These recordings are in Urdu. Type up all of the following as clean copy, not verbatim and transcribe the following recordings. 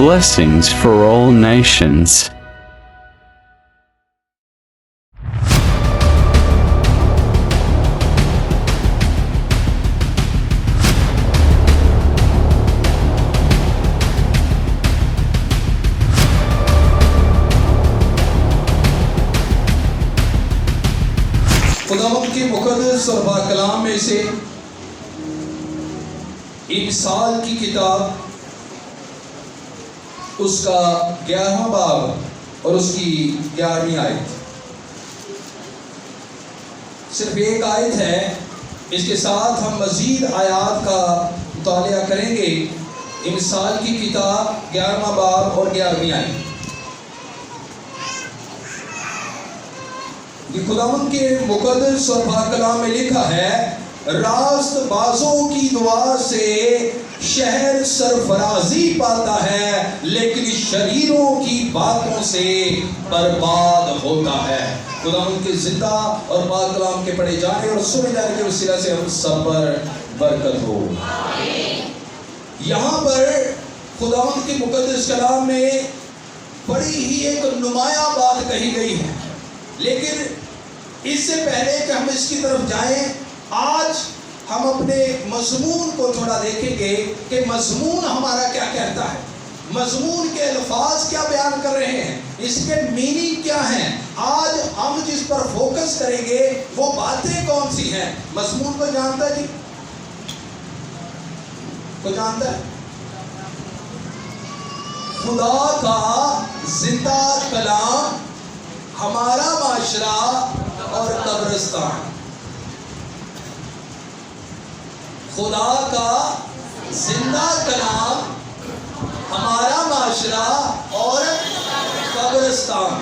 blessings for all nations. خداوند کے مقدس اور پاک کلام میں سے مثال کی کتاب اس کا 11واں باب اور اس کی 11ویں آیت، صرف ایک آیت ہے، اس کے ساتھ ہم مزید آیات کا مطالعہ کریں گے۔ مثال کی کتاب 11واں باب اور 11ویں آیت۔ یہ خداوند کے مقدس اور پاک کلام میں لکھا ہے، راست بازوں کی دعا سے شہر سرفرازی پاتا ہے، لیکن شریروں کی باتوں سے برباد ہوتا ہے۔ خداوند کے زندہ اور پاک کلام کے پڑھے جانے اور سنے جانے کے وسیلہ سے ہم سب پر برکت ہو۔ یہاں پر خداوند کے مقدس کلام میں بڑی ہی ایک نمایاں بات کہی گئی ہے، لیکن اس سے پہلے کہ ہم اس کی طرف جائیں، آج ہم اپنے مضمون کو تھوڑا دیکھیں گے کہ مضمون ہمارا کیا کہتا ہے، مضمون کے الفاظ کیا بیان کر رہے ہیں، اس کے میننگ کیا ہیں۔ آج ہم جس پر فوکس کریں گے وہ باتیں کون سی ہیں۔ مضمون کو جانتا ہے جی؟ کو جانتا ہے؟ خدا کا زندہ کلام، ہمارا معاشرہ اور قبرستان۔ خدا کا زندہ کلام، ہمارا معاشرہ اور قبرستان۔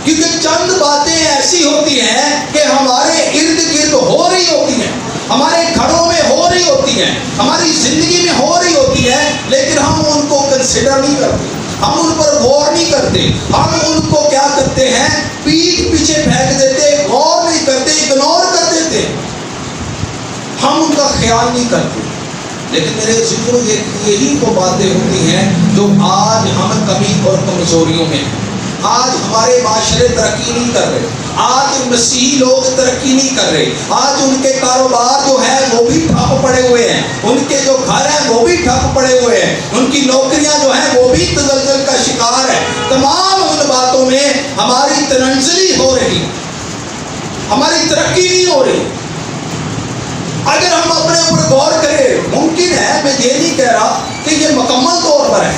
کیونکہ چند باتیں ایسی ہوتی ہیں کہ ہمارے ارد گرد ہو رہی ہوتی ہیں، ہمارے گھروں میں ہو رہی ہوتی ہیں، ہماری زندگی میں ہو رہی ہوتی ہیں، لیکن ہم ان کو کنسیڈر نہیں کرتے، ہم ان پر غور نہیں کرتے، ہم ان کو کیا کرتے ہیں، پیٹھ پیچھے پھینک دیتے، غور نہیں کرتے، اگنور کر دیتے، ہم ان کا خیال نہیں کرتے۔ لیکن میرے ذکر یہی وہ باتیں ہوتی ہیں جو آج ہم کمی اور کمزوریوں میں ہیں۔ آج ہمارے معاشرے ترقی نہیں کر رہے، آج مسیحی لوگ ترقی نہیں کر رہے، آج ان کے کاروبار جو ہے وہ بھی ٹھپ پڑے ہوئے ہیں، ان کے جو گھر ہیں وہ بھی ٹھپ پڑے ہوئے ہیں، ان کی نوکریاں جو ہیں وہ بھی تزلزل کا شکار ہے۔ تمام ان باتوں میں ہماری تنزلی ہو رہی، ہماری ترقی نہیں ہو رہی۔ اگر ہم اپنے اوپر غور کریں، ممکن ہے، میں یہ نہیں کہہ رہا کہ یہ مکمل طور پر ہے،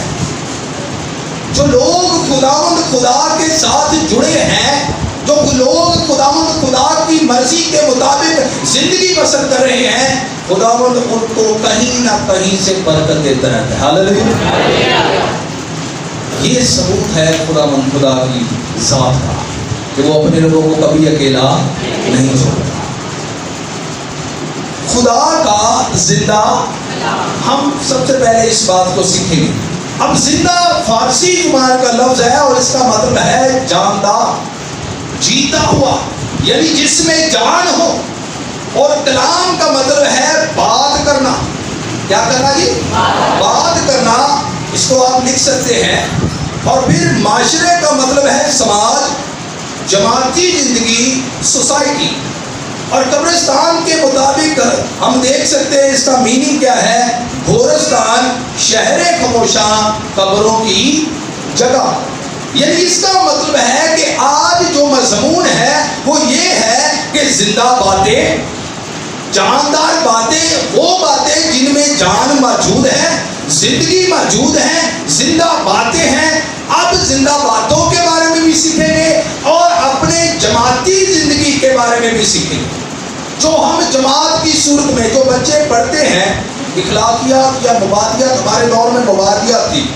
جو لوگ خدا کے ساتھ جڑے ہیں، جو لوگ خدا کی مرضی کے مطابق زندگی بسر کر رہے ہیں، خداوند ان کو کہیں نہ کہیں سے برکت دیتا رہتا ہے۔ ہاللیلویا۔ یہ ثبوت ہے خدا کی ذات کا کہ وہ اپنے لوگوں کو کبھی اکیلا نہیں چھوڑتا۔ خدا کا زندہ، ہم سب سے پہلے اس بات کو سیکھیں گے۔ اب زندہ فارسی زبان کا لفظ ہے اور اس کا مطلب ہے جاندار، جیتا ہوا، یعنی جس میں جان ہو، اور کلام کا مطلب ہے بات کرنا۔ کیا کرنا جی؟ بات کرنا، اس کو آپ لکھ سکتے ہیں۔ اور پھر معاشرے کا مطلب ہے سماج، جماعتی زندگی، سوسائٹی۔ اور قبرستان کے مطابق ہم دیکھ سکتے ہیں اس کا میننگ کیا ہے، گورستان، شہر خاموشاں، قبروں کی جگہ۔ یعنی اس کا مطلب ہے کہ آج جو مضمون ہے وہ یہ ہے کہ زندہ باتیں، جاندار باتیں، وہ باتیں جن میں جان موجود ہے، زندگی موجود ہے، زندہ باتیں ہیں۔ اب زندہ باتوں کے بارے میں بھی سیکھیں گے اور اپنے جماعتی زندگی کے بارے میں بھی سیکھیں گے۔ جو ہم جماعت کی صورت میں جو بچے پڑھتے ہیں، اخلاقیات یا مبادیات، ہمارے دور میں مبادیات تھی،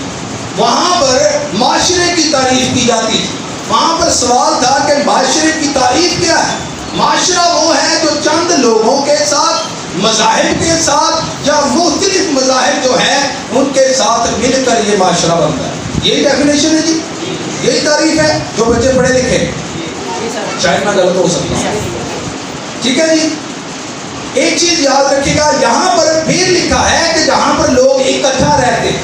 وہاں پر معاشرے کی تعریف کی جاتی تھی۔ وہاں پر سوال تھا کہ معاشرے کی تعریف کیا ہے؟ معاشرہ وہ ہے جو چند لوگوں کے ساتھ، مذاہب کے ساتھ یا مختلف مذاہب جو ہیں ان کے ساتھ مل کر یہ معاشرہ بنتا ہے۔ یہی ڈیفینیشن ہے جی، یہی تعریف ہے جو بچے پڑھے لکھے۔ شاید میں غلط ہو سکتا ہوں، ٹھیک ہے جی۔ ایک چیز یاد رکھیے گا، یہاں پر پھر لکھا ہے کہ جہاں پر لوگ اکٹھا رہتے ہیں،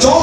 4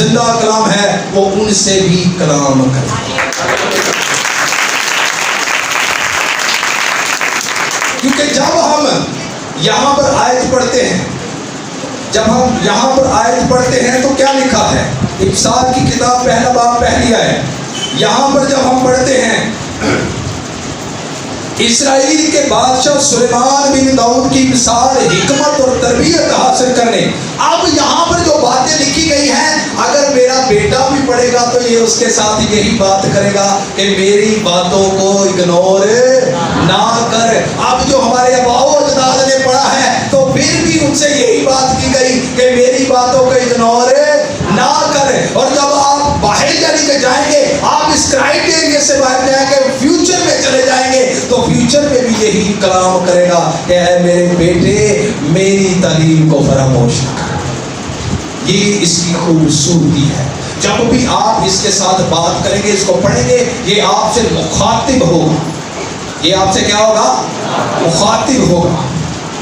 زندہ کلام ہے وہ ان سے بھی کلام کرے. کیونکہ جب ہم یہاں پر آیت پڑھتے ہیں، جب ہم یہاں پر آیت پڑھتے ہیں تو کیا لکھا ہے؟ ابصار کی کتاب پہلا باب پہلی آیت. یہاں پر جب ہم پڑھتے ہیں اسرائیل کے بادشاہ سلیمان بن داؤد کی مثال حکمت اور تربیت حاصل کرنے. اب یہاں پر جو باتیں لکھی گئی ہیں، اگر میرا بیٹا بھی پڑھے گا تو یہ اس کے ساتھ یہی بات کرے گا کہ میری باتوں کو اگنور نہ کر. اب جو ہمارے آباء و اجداد نے پڑھا ہے تو پھر بھی ان سے یہی بات کی گئی کہ میری باتوں کو اگنور نہ کر. اور جب آپ باہر جانے کے جائیں گے، آپ اس کرائٹیریا سے باہر جائیں گے، فیوچر میں چلے جائیں گے تو فیوچر میں بھی یہی کلام کرے گا کہ اے میرے بیٹے میری تعلیم کو فراموش نہ کر. یہ اس کی خوبصورتی ہے. جب بھی آپ اس کے ساتھ بات کریں گے، اس کو پڑھیں گے، یہ آپ سے مخاطب ہوگا. یہ آپ سے کیا ہوگا؟ مخاطب ہوگا.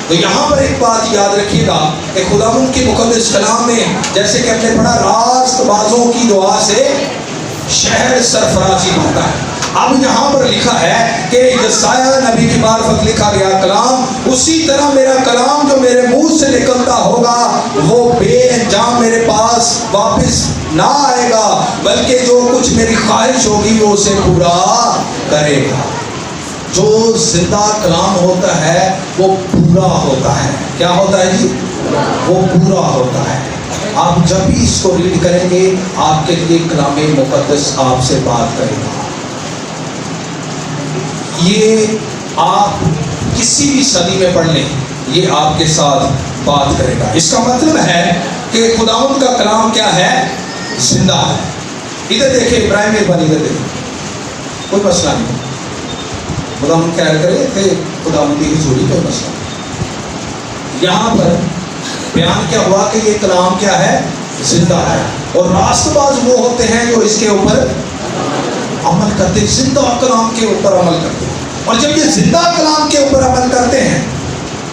تو یہاں پر ایک بات یاد رکھیے گا کہ خداوند کے مقدس کلام میں جیسے کہ ہم نے پڑھا راست بازوں کی دعا سے شہر سرفرازی ہوتا ہے. اب یہاں پر لکھا ہے کہ یسایہ نبی کی معرفت لکھا گیا کلام، اسی طرح میرا کلام جو میرے منہ سے نکلتا ہوگا وہ بے انجام میرے پاس واپس نہ آئے گا، بلکہ جو کچھ میری خواہش ہوگی وہ اسے پورا کرے گا. جو زندہ کلام ہوتا ہے وہ پورا ہوتا ہے. کیا ہوتا ہے جی؟ وہ پورا ہوتا ہے. آپ جب بھی اس کو ریڈ کریں گے آپ کے لیے کلام مقدس آپ سے بات کرے گا. یہ آپ کسی بھی صدی میں پڑھ لیں، یہ آپ کے ساتھ بات کرے گا. اس کا مطلب ہے کہ خداوند کا کلام کیا ہے؟ زندہ ہے. ادھر دیکھیں ابراہیم مہربانی، ادھر دیکھیں، کوئی مسئلہ نہیں، خداوند خیر کرے کہ خداوند کی حضوری کوئی مسئلہ نہیں. یہاں پر بیان کیا ہوا کہ یہ کلام کیا ہے؟ زندہ ہے. اور راست باز وہ ہوتے ہیں جو اس کے اوپر عمل کرتے ہیں، زندہ کلام کے اوپر عمل کرتے ہیں. اور جب یہ زندہ کلام کے اوپر عمل کرتے ہیں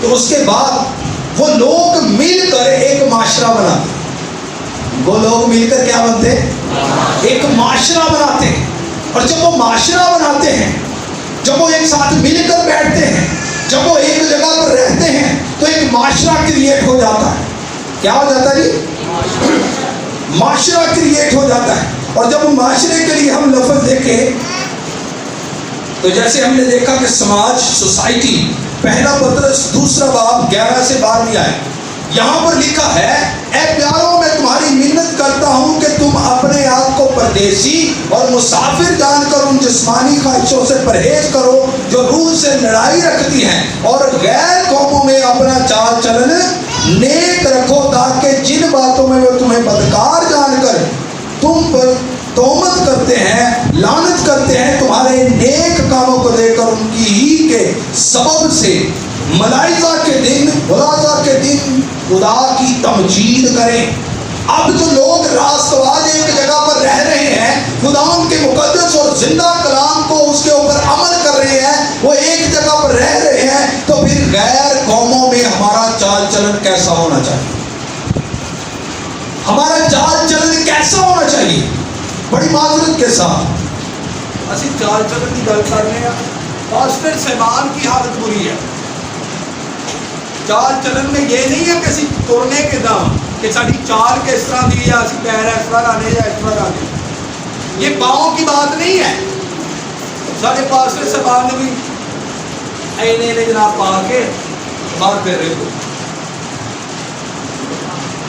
تو اس کے بعد وہ لوگ مل کر ایک معاشرہ بناتے ہیں. وہ لوگ مل کر کیا بنتے ہیں؟ ایک معاشرہ بناتے ہیں. اور جب وہ معاشرہ بناتے ہیں، جب وہ ایک ساتھ مل کر بیٹھتے ہیں، جب وہ ایک جگہ پر رہتے ہیں تو ایک معاشرہ کریٹ ہو جاتا ہے. کیا ہو جاتا ہے جی؟ معاشرہ کریٹ ہو جاتا ہے. اور جب معاشرے کے لیے ہم لفظ دیکھیں تو جیسے ہم نے دیکھا کہ سماج، سوسائٹی، پہلا پطرس دوسرا باب 11 سے 12 آئے، یہاں پر لکھا ہے اے پیاروں میں تمہاری منت کرتا ہوں کہ تم اپنے آپ کو پردیسی اور مسافر جان کر ان جسمانی خواہشوں سے پرہیز کرو جو روح سے لڑائی رکھتی ہیں، اور غیر قوموں میں اپنا چال چلن نیک رکھو تاکہ جن باتوں میں وہ تمہیں بدکار جان کر تم پر تہمت کرتے ہیں، لعنت کرتے ہیں، تمہارے نیک کاموں کو دیکھ کر ان کی ہی کے سبب سے ملاحظہ کے دن خدا کی تمجید کریں. اب جو لوگ راست باز ایک جگہ پر رہ رہے ہیں، خداوند کے مقدس اور زندہ کلام کو اس کے اوپر عمل کر رہے ہیں، وہ ایک جگہ پر رہ رہے ہیں، تو پھر غیر قوموں میں ہمارا چال چلن کیسا ہونا چاہیے؟ ہمارا چال چلن کیسا ہونا چاہیے؟ بڑی معذرت کے ساتھ اسی چال چلن کی گل کر رہے ہیں. پاسٹر صاحبان کی حالت بری ہے. چال چلن میں یہ نہیں ہے کہ اسی ترنے کے دم کہ ساری چال کس طرح دی یا اسی پیر اس طرح لانے یا اس طرح لانے. یہ پاؤں کی بات نہیں ہے. سارے پاسٹر صاحبان نے بھی اینے جناب پا کے باہر پھر رہے ہو.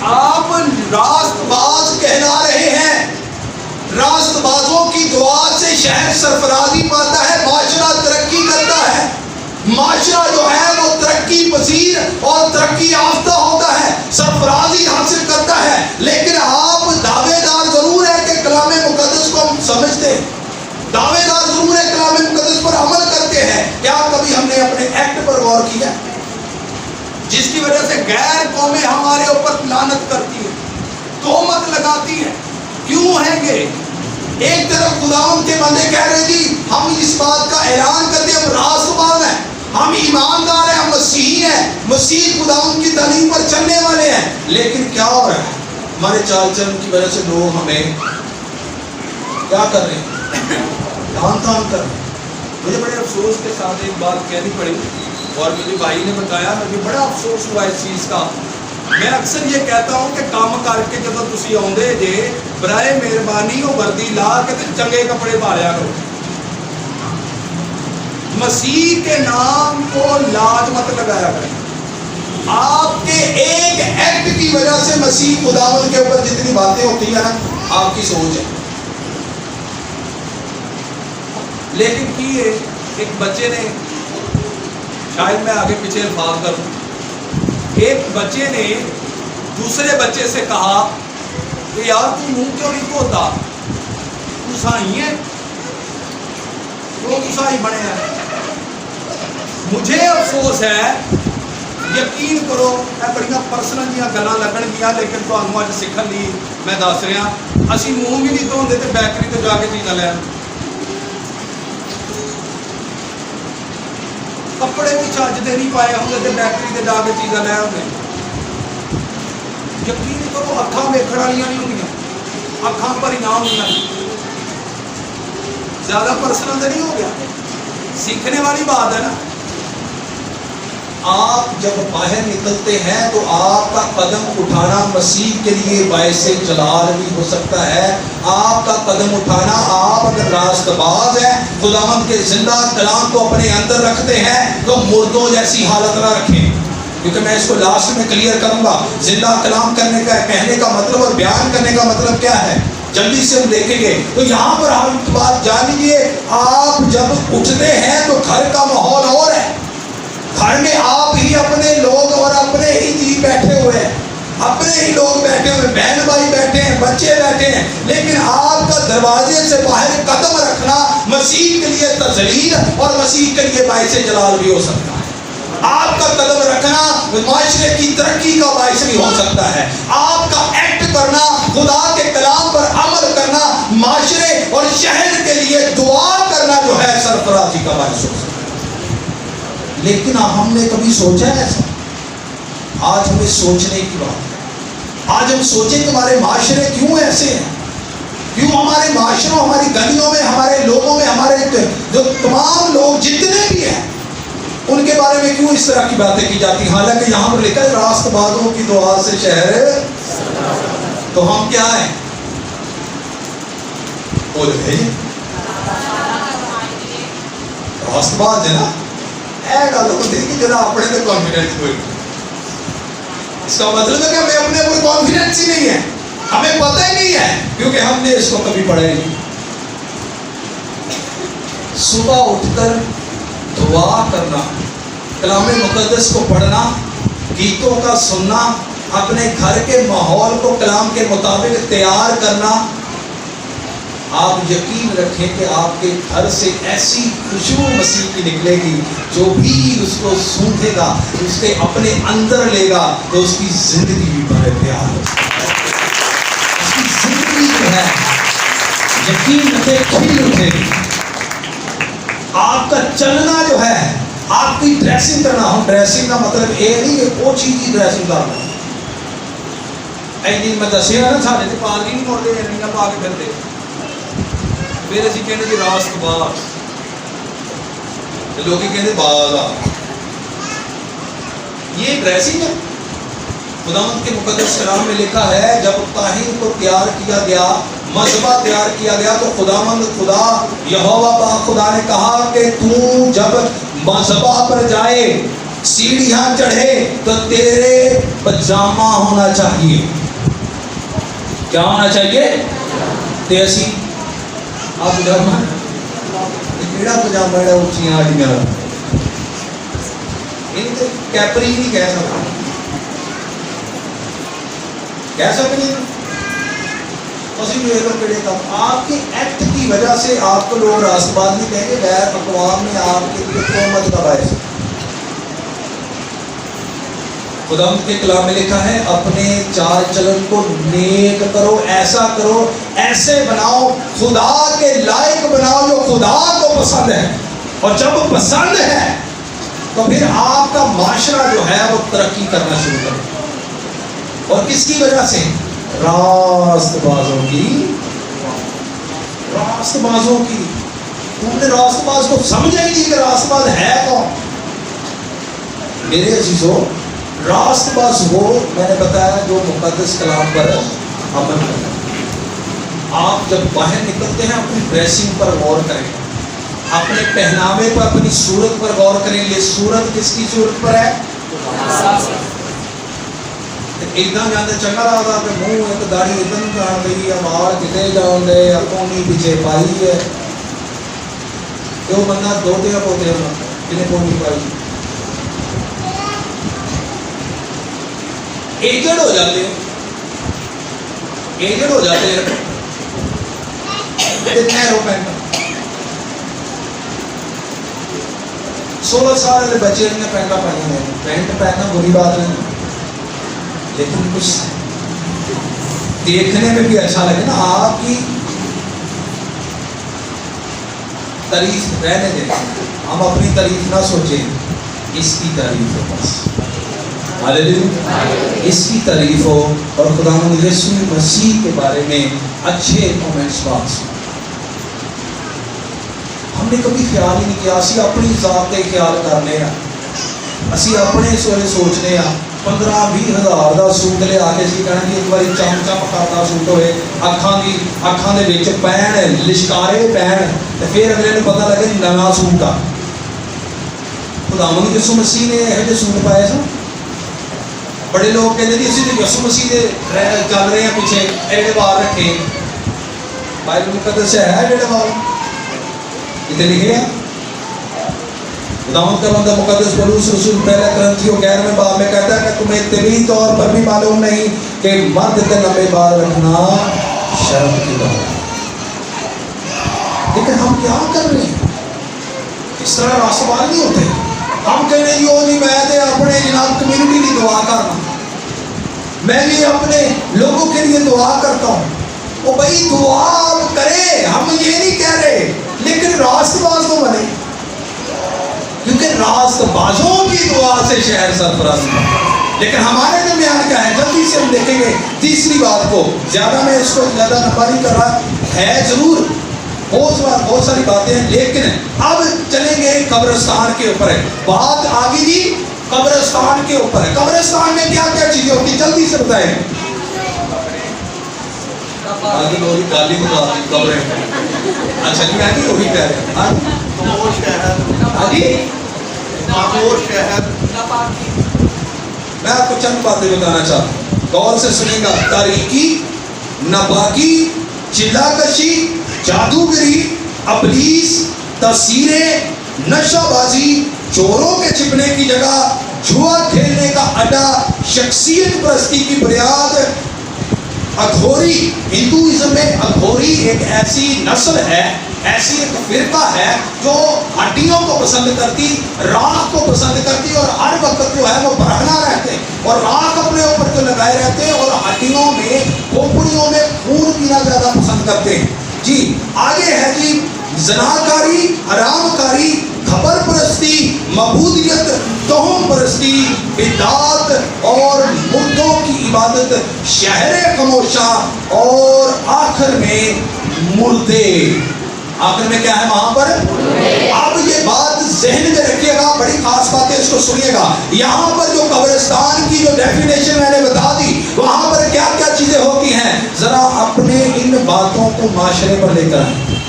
آپ راست باز کہلا رہے ہیں. راست بازوں کی دعا سے شہر سرفرازی پاتا ہے، معاشرہ ترقی کرتا ہے. معاشرہ جو ہے وہ ترقی پذیر اور ترقی یافتہ ہوتا ہے، سرفرازی حاصل کرتا ہے. لیکن آپ دعوے دار ضرور ہے کہ کلام مقدس کو ہم سمجھتے ہیں، دعوے دار ضرور ہے کلام مقدس پر عمل کرتے ہیں. کیا کبھی ہم نے اپنے ایکٹ پر غور کیا جس کی وجہ سے غیر قومیں ہمارے اوپر لعنت کرتی ہیں، تہمت لگاتی ہیں؟ کیوں ہیں یہ؟ ایک طرف خداوند کے بندے کہہ رہے جی ہم اس بات کا اعلان کرتے ہیں ہم راست باز ہیں، ہم ایماندار ہیں، ہم مسیحی ہیں، مسیح خداوند کی تعلیم پر چلنے والے ہیں. لیکن کیا ہو رہا ہے؟ ہمارے چال چلن کی وجہ سے لوگ ہمیں کیا کر رہے ہیں؟ تان تان کر رہے ہیں۔ مجھے بڑے افسوس کے ساتھ ایک بات کہنی پڑی اور مجھے بھائی نے بتایا، مجھے بڑا افسوس ہوا اس چیز کا۔ میں اکثر یہ کہتا ہوں کہ کام کر کے جب تسی آؤندے جے برائے مہربانی وہ وردی لا کے تے چنگے کپڑے پالیا کرو۔ مسیح کے نام کو لاج مت لگایا کریں۔ آپ کے ایک ایکٹ کی وجہ سے مسیح خداوند کے اوپر جتنی باتیں ہوتی ہیں نا، آپ کی سوچ ہے۔ لیکن کی ایک بچے نے، شاید میں آگے پیچھے الفاظ کروں، ایک بچے نے دوسرے بچے سے کہا کہ یار تو منہ کیوں نہیں دھوتا، تو سائی ہے، کیوں تو سائی بنے ہیں؟ مجھے افسوس ہے، یقین کرو میں بڑیاں پرسنل جیاں گلاں لگن گیا، لیکن تمہیں اج سیکھن لی میں دس رہا، اسی منہ بھی نہیں دھوندے تے بیکری تے جا کے چیزاں لے آندے، کپڑے بھی چج دے نہیں پائے ہوں تے بیکری تے جا کے چیزاں لے آندے۔ یقین کرو اکھاں ویکھن والیاں نہیں ہوندیاں، اکھاں بھریاں ہوندیاں۔ زیادہ پرسنل تے نہیں ہو گیا، سیکھنے والی بات ہے نا۔ آپ جب باہر نکلتے ہیں تو آپ کا قدم اٹھانا مسیح کے لیے باعث جلال بھی ہو سکتا ہے۔ آپ کا قدم اٹھانا، آپ اگر راست باز ہیں، خداوند کے زندہ کلام کو اپنے اندر رکھتے ہیں تو مردوں جیسی حالت نہ رکھیں، کیونکہ میں اس کو لاسٹ میں کلیئر کروں گا۔ زندہ کلام کرنے کا کہنے کا مطلب اور بیان کرنے کا مطلب کیا ہے، جلدی سے ہم دیکھیں گے۔ تو یہاں پر آپ بات جان لیجیے، آپ جب اٹھتے ہیں تو گھر کا ماحول اور ہے، گھر میں آپ ہی اپنے لوگ اور اپنے ہی جی بیٹھے ہوئے ہیں، اپنے ہی لوگ بیٹھے ہوئے، بہن بھائی بیٹھے ہیں، بچے بیٹھے ہیں، لیکن آپ کا دروازے سے باہر قدم رکھنا مسیح کے لیے تذلیل اور مسیح کے لیے باعث جلال بھی ہو سکتا ہے۔ آپ کا قدم رکھنا معاشرے کی ترقی کا باعث بھی ہو سکتا ہے۔ آپ کا ایکٹ کرنا، خدا کے کلام پر عمل کرنا، معاشرے اور شہر کے لیے دعا کرنا جو ہے سرفرازی کا باعث ہو سکتا ہے۔ لیکن ہم نے کبھی سوچا ہے ایسا؟ آج ہمیں سوچنے کی بات ہے۔ آج ہم سوچیں کہ ہمارے معاشرے کیوں ایسے ہیں، کیوں ہمارے معاشروں، ہماری گلیوں میں، ہمارے لوگوں میں، ہمارے جو تمام لوگ جتنے بھی ہیں ان کے بارے میں کیوں اس طرح کی باتیں کی جاتی ہیں، حالانکہ یہاں پر لکھا ہے راست بازوں کی دعا سے شہر۔ تو ہم کیا ہیں؟ بول گئے راست باز ہے نا۔ گل ہوتی کہ جنا اپنے تے کانفیڈنس ہوئی، اس کا مطلب ہے کہ ہمیں اپنے اوپر کانفیڈنس ہی نہیں ہے، ہمیں پتہ ہی نہیں ہے، کیونکہ ہم نے اس کو کبھی پڑھا ہی نہیں۔ صبح اٹھ کر دعا کرنا، کلام مقدس کو پڑھنا، گیتوں کا سننا، اپنے گھر کے ماحول کو کلام کے مطابق تیار کرنا، آپ یقین رکھیں کہ آپ کے گھر سے ایسی خوشبو مسیح کی نکلے گی، جو بھی اس کو سونگھے گا، اس کے اپنے اندر لے گا تو اس کی زندگی بھی بڑے پیار ہو، اس کی زندگی جو ہے یقین رکھے کھل اٹھے گی۔ آپ کا چلنا جو ہے، آپ کی ڈریسنگ کرنا، ہم ڈریسنگ کا مطلب یہ نہیں کہ وہ چیز کی ڈریسنگ کرنا۔ ایک دن میں دسیا نا سارے تے پاگی نہیں موڑتے نہیں پا کے پھرتے، پھر اسی کہنے جی راست باز، لوگ کہتے باز آ، یہ ڈریسنگ ہے۔ خداوند کے مقدس کلام میں لکھا ہے جب کاہن کو تیار کیا گیا، مذبح تیار کیا گیا، تو خداوند خدا یہوہ پاک خدا نے کہا کہ تو جب مذبح پر جائے، سیڑھیاں چڑھے تو تیرے پجامہ ہونا چاہیے۔ کیا ہونا چاہیے؟ تیسی آپ پجامہ کیڑا پجامہ ہے اونچیاں آ گیا، کیپری نہیں کہہ سکتا، کہہ سکتے ہیں آپ کے ایکٹ کی وجہ سے آپ کو لوگ راست باز نہیں کہیں گے، غیر اقوام میں آپ کے لیے تہمت کا باعث۔ خداوند کے کلام میں لکھا ہے اپنے چال چلن کو نیک کرو، ایسا کرو، ایسے بناؤ، خدا کے لائق بناؤ جو خدا کو پسند ہے، اور جب پسند ہے تو پھر آپ کا معاشرہ جو ہے وہ ترقی کرنا شروع کرے۔ اور کس کی وجہ سے؟ راست بازوں کی، راست بازوں کی. تم نے راست باز کو سمجھا ہی نہیں کہ راست باز ہے کون. میرے عزیزو، راست باز وہ میں نے بتایا جو مقدس کلام پر عمل کرتا ہے. آپ جب باہر نکلتے ہیں اپنی ڈریسنگ پر غور کریں، اپنے پہناوے پر، اپنی صورت پر غور کریں. یہ صورت کس کی صورت پر ہے؟ ادھر جانے چنگا لگتا کہ منہ ایک داڑھی ادھر جان گئی ہے، وال کتنے جان دے، اکوں نہیں پیچھے پائی ہے. وہ بندہ دو دیا پوتے ہونا جنہیں کو نہیں پائی. ایجڈ ہو جاتے ہیں، ایجڈ ہو جاتے ہیں. کتنے رو پینٹ 16 سال والے بچے نے پینٹا پہنی ہیں. پینٹ پہننا بری بات نہیں، لیکن کچھ دیکھنے میں بھی اچھا لگے نا. آپ کی تعریف رہنے دیں، ہم اپنی تعریف نہ سوچیں، اس کی تعریف ہو. بس ہاللیلویا، اس کی تعریف ہو. اور خداوند یسوع مسیح کے بارے میں اچھے کمنٹس بات سن. ہم نے کبھی خیال ہی نہیں کیا. اسی اپنی ذات کے خیال کرنے ہیں، اسی اپنے سوچے سوچنے ہیں. 15-20 ہزار کا سوٹ لے آ کے سی کہنا کہ ایک بار چم چم کرتا سوٹ ہوئے، اکھاں دے وچ پین لشکارے پین، تے پھر اگلے نوں پتہ لگے نواں سوٹ آ. خداوند یسوع مسیح نے یہ سوٹ پائے سن. بڑے لوگ کہتے ہیں اسی تو یسوع مسیح دے چل رہے ہیں پیچھے ایڈے بال رکھے. بائبل مقدس ہے ایڈے بال اتنے لکھے ہیں. خداوند کا بندہ مقدس پولس رسول پہلا کرنتھیوں 11ویں باب میں کہتا ہے کہ تمہیں طبی طور پر بھی معلوم نہیں کہ مرد کے لمبے بال رکھنا شرم کی بات ہے. لیکن ہم کیا کر رہے ہیں؟ اس طرح راستباز نہیں ہوتے. ہم کہنے یوں نہیں، میں دے اپنے جناب کمیونٹی کی دعا کرنا، میں بھی اپنے لوگوں کے لیے دعا کرتا ہوں. وہ بھائی دعا آپ کرے، ہم یہ نہیں کہہ رہے، لیکن راست باز تو بنے، کیونکہ راست بازوں کی دعا سے شہر سرفراز ہے. لیکن ہمارے درمیان کیا ہے؟ جلدی سے ہم دیکھیں گے تیسری بات کو. زیادہ میں اس کو زیادہ لمبا نہیں کر رہا، ہے ضرور بہت ساری باتیں ہیں، لیکن اب چلیں گے قبرستان کے اوپر. ہے بات آگے جی قبرستان کے اوپر ہے. قبرستان میں کیا کیا چیزیں ہوتی جلدی سے بتائیں. آگے لوگ گالی بتا دی قبریں. اچھا جی میں نہیں وہی کہہ رہے. خاموش شہر، میں آپ کو چند باتیں بتانا چاہتا ہوں، غور سے سنیں گا. تاریکی، ناپاکی، چلا کشی، جادوگری، ابلیس، تصویریں، نشہ بازی، چوروں کے چھپنے کی جگہ، جوا کھیلنے کا اڈا، شخصیت پرستی کی بنیاد، اگھوری. ہندوازم میں اگھوری ایک ایسی نسل ہے، ایسی ایک فرقہ ہے جو ہڈیوں کو پسند کرتی، راکھ کو پسند کرتی، اور ہر وقت جو ہے وہ برہنا رہتے ہیں اور راکھ اپنے اوپر جو لگائے رہتے ہیں، اور ہڈیوں میں کھوپڑیوں میں خون پینا زیادہ پسند کرتے ہیں. جی آگے ہے جی زناکاری، حرام کاری، خبر پرستی، معبودیت، توہم پرستی، بدعات اور مردوں کی عبادت، شہر خاموشاں، اور آخر میں مردے. آخر میں کیا ہے وہاں پر؟ اب یہ بات ذہن میں رکھیے گا، بڑی خاص بات ہے، اس کو سنیے گا. یہاں پر جو قبرستان کی جو ڈیفینیشن میں نے بتا دی، وہاں پر کیا کیا چیزیں ہوتی ہیں، ذرا اپنے ان باتوں کو معاشرے پر لے کر آئیں.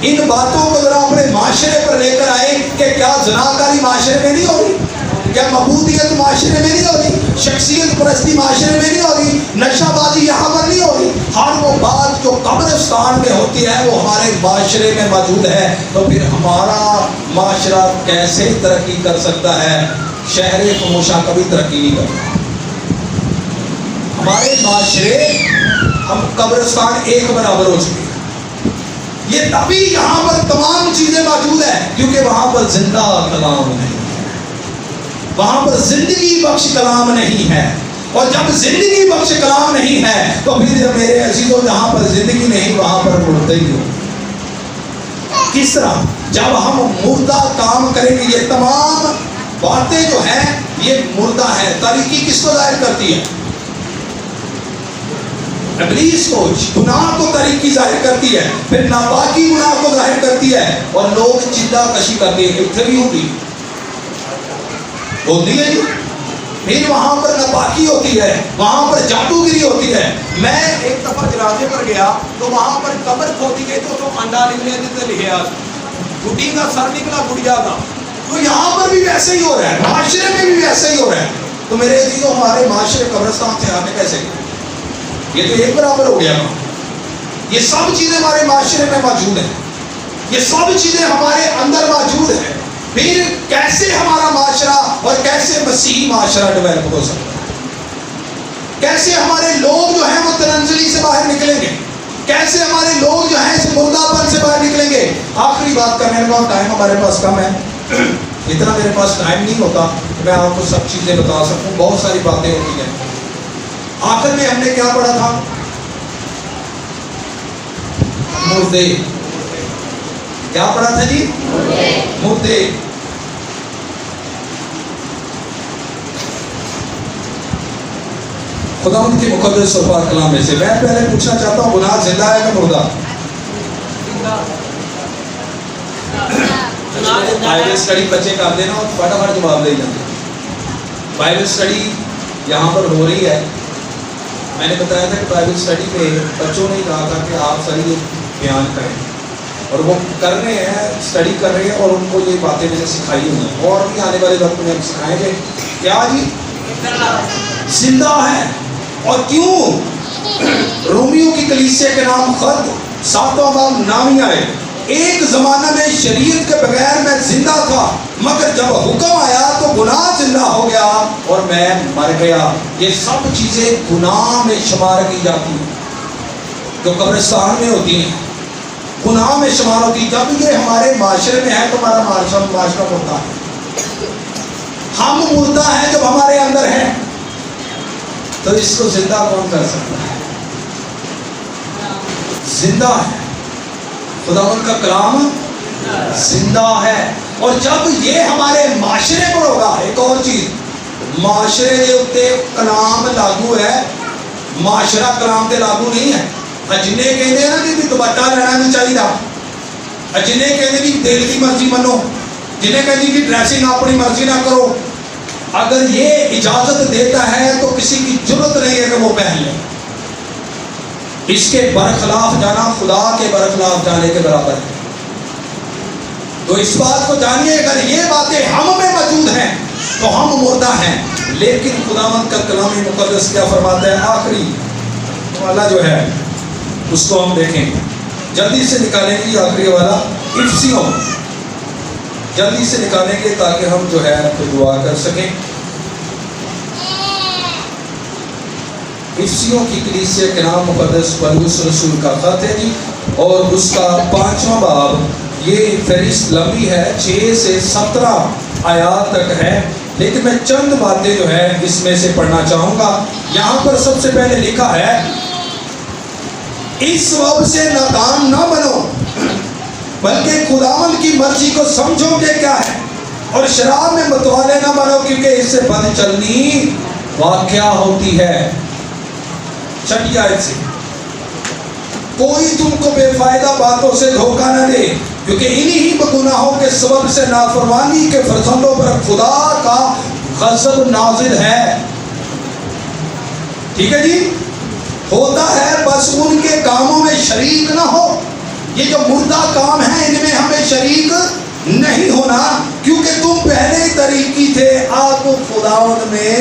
ان باتوں کو ذرا اپنے معاشرے پر لے کر آئے کہ کیا زناکاری معاشرے میں نہیں ہو رہی، کیا معبودیت معاشرے میں نہیں ہو رہی، شخصیت پرستی معاشرے میں نہیں ہو رہی، نشہ بازی یہاں پر نہیں ہو رہی. ہر وہ بات جو قبرستان میں ہوتی ہے وہ ہمارے معاشرے میں موجود ہے. تو پھر ہمارا معاشرہ کیسے ترقی کر سکتا ہے؟ شہر خاموشاں کبھی ترقی نہیں کرتا. ہمارے معاشرے، ہم قبرستان ایک برابر ہو چکے ہیں. یہ تبھی یہاں پر تمام چیزیں موجود ہیں کیونکہ وہاں پر زندہ کلام نہیں، وہاں پر زندگی بخش کلام نہیں ہے. اور جب زندگی بخش کلام نہیں ہے تو پھر میرے عزیزوں جہاں پر زندگی نہیں وہاں پر مردے ہی ہو. کس طرح؟ جب ہم مردہ کام کریں گے. یہ تمام باتیں جو ہیں یہ مردہ ہیں. تاریکی کس کو ظاہر کرتی ہے؟ ابلیس کو گناہ کو طریقی ظاہر کرتی ہے، پھر ناپاکی گناہ کو ظاہر کرتی ہے، اور لوگ چندہ کشی کرتے ہیں، اتنے بھی ہوتی ہے جی، پھر وہاں پر ناپاکی ہوتی ہے، وہاں پر جادوگری ہوتی ہے۔ میں ایک دفعہ جنازے پر گیا تو وہاں پر قبر کھودی گئی تو انڈا نکلے تھے لکھے گڈی کا سر نکلا گڑیا کا۔ تو یہاں پر بھی ویسے ہی ہو رہا ہے، معاشرے میں بھی ویسے ہی ہو رہا ہے۔ تو میرے عزیزوں، ہمارے معاشرے قبرستان سے آنے کیسے گئے؟ یہ تو ایک برابر ہو گیا نا۔ یہ سب چیزیں ہمارے معاشرے میں موجود ہیں، یہ سب چیزیں ہمارے اندر موجود ہیں، پھر کیسے ہمارا معاشرہ اور کیسے مسیحی معاشرہ ڈیولپ ہو سکتا ہے؟ کیسے ہمارے لوگ جو ہیں وہ تنزلی سے باہر نکلیں گے؟ کیسے ہمارے لوگ جو ہیں اس مردہ پن سے باہر نکلیں گے؟ آخری بات کرنے کا ٹائم ہمارے پاس کم ہے، اتنا میرے پاس ٹائم نہیں ہوتا کہ میں آپ کو سب چیزیں بتا سکوں، بہت ساری باتیں ہوتی ہیں۔ آخر میں ہم نے کیا پڑھا تھا؟ مردے، کیا پڑھا تھا جی؟ مردے۔ خدا ان کی مقدس و پاک کلام میں سے میں پہلے پوچھنا چاہتا ہوں، گناہ زندہ ہے کہ مردہ؟ بائبل اسٹڈی بچے کرتے نا، فٹافٹ جواب دے جاتے۔ بائبل اسٹڈی یہاں پر ہو رہی ہے، میں نے بتایا تھا کہ بائبل اسٹڈی پہ بچوں نے کہا تھا کہ آپ صحیح بیان کریں، اور وہ کر رہے ہیں، اسٹڈی کر رہے ہیں، اور ان کو یہ باتیں میں نے سکھائی ہوئی ہیں، اور بھی آنے والے وقت میں ہم سکھائیں گے۔ کیا جی؟ زندہ ہے۔ اور کیوں؟ رومیو کی کلیسیا کے نام خط 7واں باب نامی آئے، ایک زمانہ میں شریعت کے بغیر میں زندہ تھا، مگر جب حکم آیا تو گناہ زندہ ہو گیا اور میں مر گیا۔ یہ سب چیزیں گناہ میں شمار کی جاتی ہیں جو قبرستان میں ہوتی ہیں، گناہ میں شمار ہوتی ہیں۔ جب یہ ہمارے معاشرے میں ہے تو ہمارا معاشرہ مردہ ہے۔ ہم مردہ ہیں جب ہمارے اندر ہے، تو اس کو زندہ کون کر سکتا ہے؟ زندہ ہے، خداوند کا کلام زندہ ہے۔ اور جب یہ ہمارے معاشرے پر ہوگا، ایک اور چیز، معاشرے کے اوپر کلام لاگو ہے، معاشرہ کلام تے لاگو نہیں ہے۔ جنہیں کہتے ہیں نا کہ دوپٹہ لینا نہیں چاہیے، جنہیں کہتے ہیں کہ دل کی مرضی منو، جنہیں کہتے ہیں کہ ڈریسنگ اپنی مرضی نہ کرو، اگر یہ اجازت دیتا ہے تو کسی کی جرت نہیں ہے کہ وہ پہن لے۔ اس کے برخلاف جانا خدا کے برخلاف جانے کے برابر ہے۔ تو اس بات کو جانیے، اگر یہ باتیں ہم میں موجود ہیں تو ہم مردہ ہیں، لیکن خداوند کا کلام مقدس کیا فرماتا ہے؟ آخری والا جو ہے اس کو ہم دیکھیں، جلدی سے نکالیں گے، آخری والا افسیوں، جلدی سے نکالیں گے تاکہ ہم جو ہے تو دعا کر سکیں۔ افسیوں کی کلیسیا کے نام مقدس پولس رسول کا خط ہے جی، اور اس کا 5واں باب، یہ فہرست لمبی ہے، 6 سے 17 آیات تک ہے، لیکن میں چند باتیں جو ہے اس میں سے پڑھنا چاہوں گا۔ یہاں پر سب سے پہلے لکھا ہے، اس وقت سے نادان نہ بنو، بلکہ خداوند کی مرضی کو سمجھو کہ کیا ہے، اور شراب میں متوالے نہ بنو، کیونکہ اس سے بد چلنی واقع ہوتی ہے۔ چھٹی آیت سے، کوئی تم کو بے فائدہ باتوں سے دھوکہ نہ دے، کیونکہ انہی گناہوں کے سبب سے نافرمانی کے فرزندوں پر خدا کا غضب نازل ہے۔ ٹھیک ہے جی، ہوتا ہے، بس ان کے کاموں میں شریک نہ ہو۔ یہ جو مردہ کام ہیں ان میں ہمیں شریک نہیں ہونا، کیونکہ تم پہلے ہی طریقی تھے، آپ خداوند میں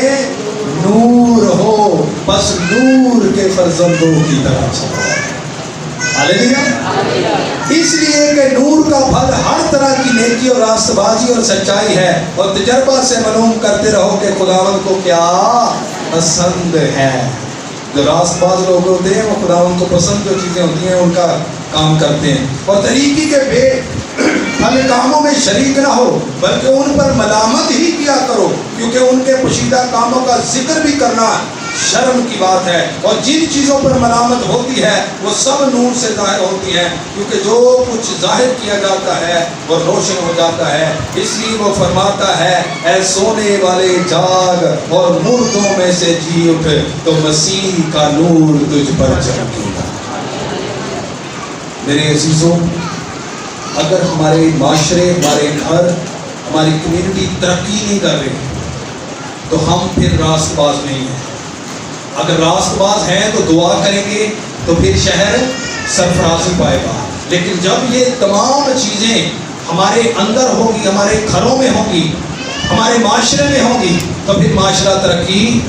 نور ہو، بس نور کے فرزندوں کی طرح چلو۔ ہاللیلویا۔ اس لیے کہ نور کا پھل ہر طرح کی نیکی اور راست بازی اور سچائی ہے، اور تجربہ سے معلوم کرتے رہو کہ خداوند کو کیا پسند ہے۔ جو راست باز لوگ ہوتے ہیں وہ خداوند کو پسند جو چیزیں ہوتی ہیں ان کا کام کرتے ہیں، اور طریقی کے بے پھل کاموں میں شریک نہ ہو، بلکہ ان پر ملامت ہی کیا کرو، کیونکہ ان کے پوشیدہ کاموں کا ذکر بھی کرنا شرم کی بات ہے، اور جن چیزوں پر ملامت ہوتی ہے وہ سب نور سے ظاہر ہوتی ہیں، کیونکہ جو کچھ ظاہر کیا جاتا ہے وہ روشن ہو جاتا ہے۔ اس لیے وہ فرماتا ہے اے سونے والے جاگ اور مردوں میں سے جی اٹھ، تو مسیح کا نور تجھ پر چمکے گا۔ میرے عزیزوں، اگر ہمارے معاشرے، ہمارے گھر، ہماری کمیونٹی ترقی نہیں کر رہی تو ہم پھر راست باز نہیں ہیں۔ اگر راست باز ہیں تو دعا کریں گے تو پھر شہر سرفرازی پائے گا، لیکن جب یہ تمام چیزیں ہمارے اندر ہوگی، ہمارے گھروں میں ہوگی، ہمارے معاشرے میں ہوگی، تو پھر معاشرہ ترقی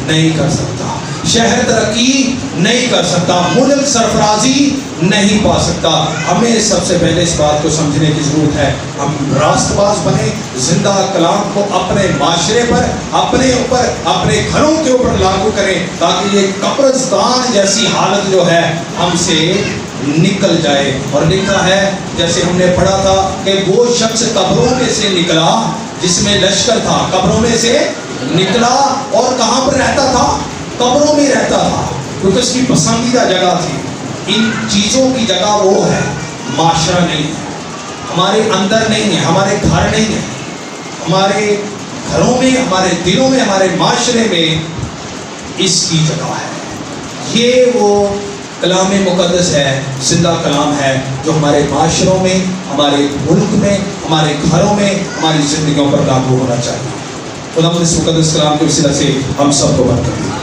نہیں کر سکتا، شہر ترقی نہیں کر سکتا، ملک سرفرازی نہیں پا سکتا۔ ہمیں سب سے پہلے اس بات کو سمجھنے کی ضرورت ہے، ہم راست باز بنیں، زندہ کلام کو اپنے معاشرے پر، اپنے اوپر، اپنے گھروں کے اوپر لاگو کریں، تاکہ یہ قبرستان جیسی حالت جو ہے ہم سے نکل جائے۔ اور لکھا ہے جیسے ہم نے پڑھا تھا کہ وہ شخص قبروں میں سے نکلا جس میں لشکر تھا، قبروں میں سے نکلا اور کہاں پر رہتا تھا؟ قبروں میں رہتا تھا، کیونکہ اس کی پسندیدہ جگہ تھی۔ ان چیزوں کی جگہ وہ ہے، معاشرہ نہیں ہے، ہمارے اندر نہیں ہے، ہمارے گھر نہیں ہے، ہمارے گھروں میں، ہمارے دلوں میں، ہمارے معاشرے میں اس کی جگہ ہے۔ یہ وہ کلام مقدس ہے، زندہ کلام ہے، جو ہمارے معاشروں میں، ہمارے ملک میں، ہمارے گھروں میں، ہماری زندگیوں پر لاگو ہونا چاہیے۔ خدا اس مقدس کلام کے وسیلہ سے ہم سب کو برکت دے۔